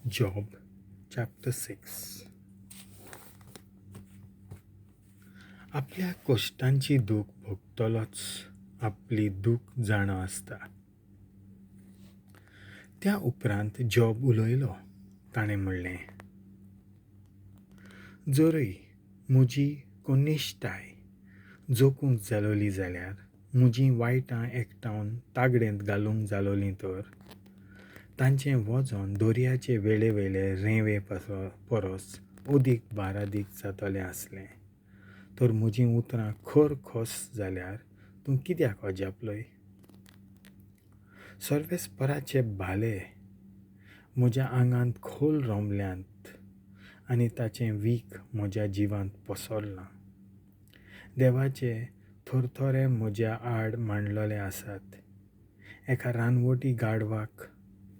Job chapter 6. आपल्या कश्टांची दूख भोगतलोच आपली दूख जाणा आसता. त्या उपरांत जॉब उलयलो. ताणें म्हणलें, जोरुई म्हजी कonnixttai जोखunk zaloli जाल्यार म्हजीं वायटां एकठावन tagddent घालूंक zalolim तर तांचें वजन दoriachê vellevelê renvê परस अदीक बारादीक जातलें आसलें. तर म्हजीं उतरां khôr-khôs जाल्यार तूं कित्याक अजापलोय? 6ovesvoराचे भाले म्हज्या आंगांत खोल रोमल्यांत आनी ताचें वीख म्हज्या जिवांत पसरलां. देवाचे थोरथोरे म्हज्या आड मांडलोले आसात. एका रानवटी गाडवाक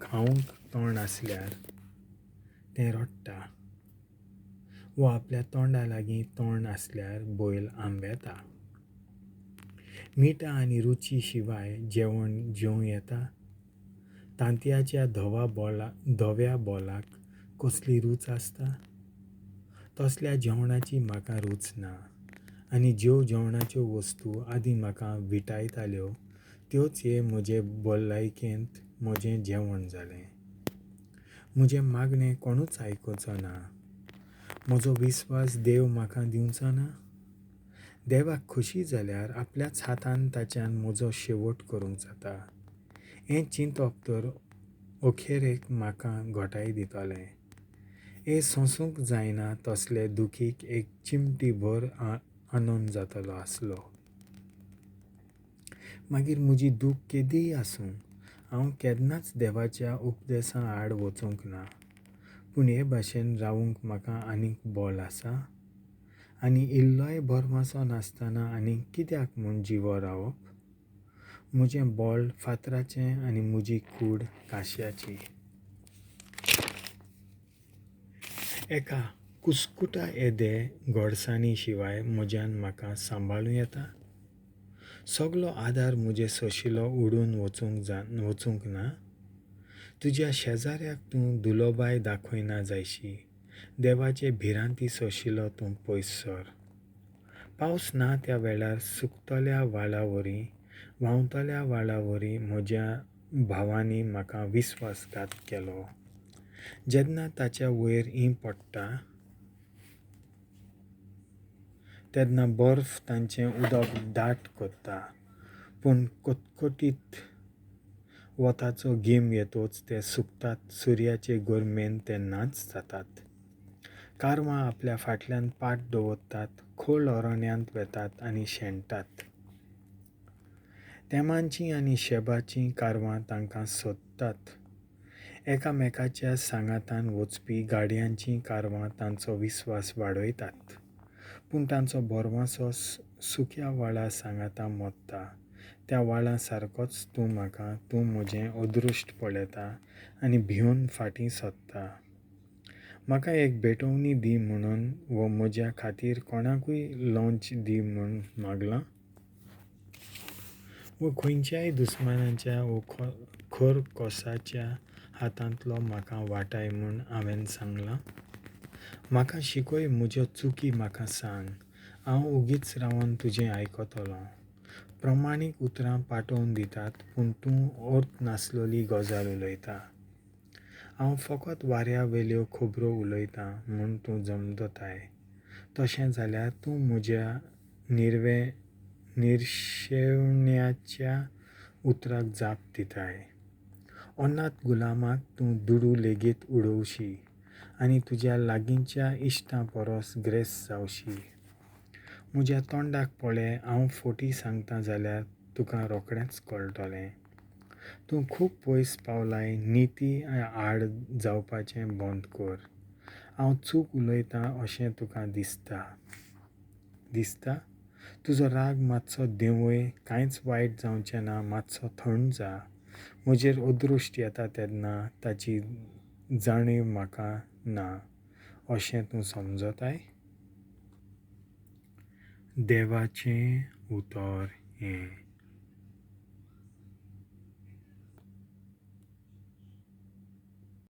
खावंक तोंड आसल्यार तें रडटा, वो आपल्या तोंडा लागीं तोंड आसल्यार बैल आंबेता. मिठा आनी रुची शिवाय जेवण जेवं येता. तांतयाच्या धव्या बोलाक कसली रूच आसता? तसल्या जेवणाची म्हाका रूच ना. आनी ज्यो जेवणाच्यो वस्तू आदीं म्हाका विटायताल्यो त्योच हे म्हजे भलायकेंत म्हजें जेवण जालें. म्हजें मागणें कोणूच आयकुचो ना. म्हजो विस्वास देव म्हाका दिवचो ना. देवाक खोशी जाल्यार आपल्याच हातान ताच्यान म्हजो शेवट करूंक जाता. हें चिंतप तर अखेरेक म्हाका घोटाय दितलें. सोंसूंक जायना तसले दुखीक एक चिमटी भर आनंद जातलो आसलो. मागीर म्हजी दूख केदीय आसूं, हांव केन्नाच देवाच्या उपदेशां आड वचूंक ना. पूण हे भाशेन रावूंक म्हाका आनीक बोल आसा. आनी इल्लोय भरमासो नासतना आनीक कित्याक म्हूण जिवो रावप? म्हजें बोल फातराचें आनी म्हजी कूड काश्याची. एका कुसकुटा येदे घोडसाणी शिवाय म्हज्यान म्हाका सांबाळूं येता. सगलो आदार म्हजे सोशिलो उडून वचूंक ना. तुज्या शेजाऱ्याक तूं दुलोबाय दाखयना जायशी. देवाचे भिरांती सोशिलो तूं पयस सर. पावस ना त्या वेळार सुकतल्या वाळावरी व्हांवतल्या वाळावरी म्हज्या भावांनी म्हाका विस्वासघात केलो. जेन्ना ताच्या वयर पडटा तेन्ना बर्फ तांचें उदक दाट करता. पूण कटकटीत वताचो गीम येतोच ते सुकतात. सुर्याचे गरमेन ते नाच जातात. कारवां आपल्या फाटल्यान पाट दवरतात. खोल अरण्यांत वेतात आनी शेणटात. तेमांचीं आनी शेबाचीं कारवां तांकां सोदतात. एकामेकाच्या सांगातान वचपी गाडयांचीं कारवां तांचो विस्वास वाडयतात. पूण तांचो भरमासो सुक्या वाळा सांगाता मोडटा. त्या वाळा सारकोच तूं म्हाका, तूं म्हजें अदृश्ट पळयता आनी भिवन फाटीं सरता. म्हाका एक भेटवणी दी म्हणून वो म्हज्या खातीर कोणाकूय लॉंच दी म्हूण मागलां. वो खंयच्याय दुस्मानाच्या वो खôr-khôसाच्या हातांतलो म्हाका वाटाय म्हूण हांवें सांगलां. म्हाका शिकय म्हज्यो चुकी म्हाका सांग. हांव उगीच रावन तुजें आयकतलों. प्रमाणीक उतरां पाठोवन दितात पूण तूं अर्थ नासलोली गजाल उलयता. हांव फकत वाऱ्या वेल्यो खबरो उलयतां म्हूण तूं जमदताय. तशें जाल्यार तूं म्हज्या निर्शेवण्याच्या उतराक जाप दिताय. अनाथ गुलामाक तूं दुडू लेगीत उडोवशी आनी तुज्या लागींच्या इश्टां परस ग्रेस जावशी. म्हज्या तोंडाक पळय, हांव फोटी सांगतां जाल्यार तुका रोखडेंच कळटलें. तूं खूब पयस पावलाय. निती आड जावपाचें बंद कर. हांव चूक उलयतां अशें तुका दिसता? तुजो राग मातसो देंवय. कांयच वायट जावचें ना. मातसो थंड जा. म्हजेर अदृश्ट येता तेन्ना ताची जाणीव म्हाका ना अशें तूं समजताय? देवाचें उतर हें.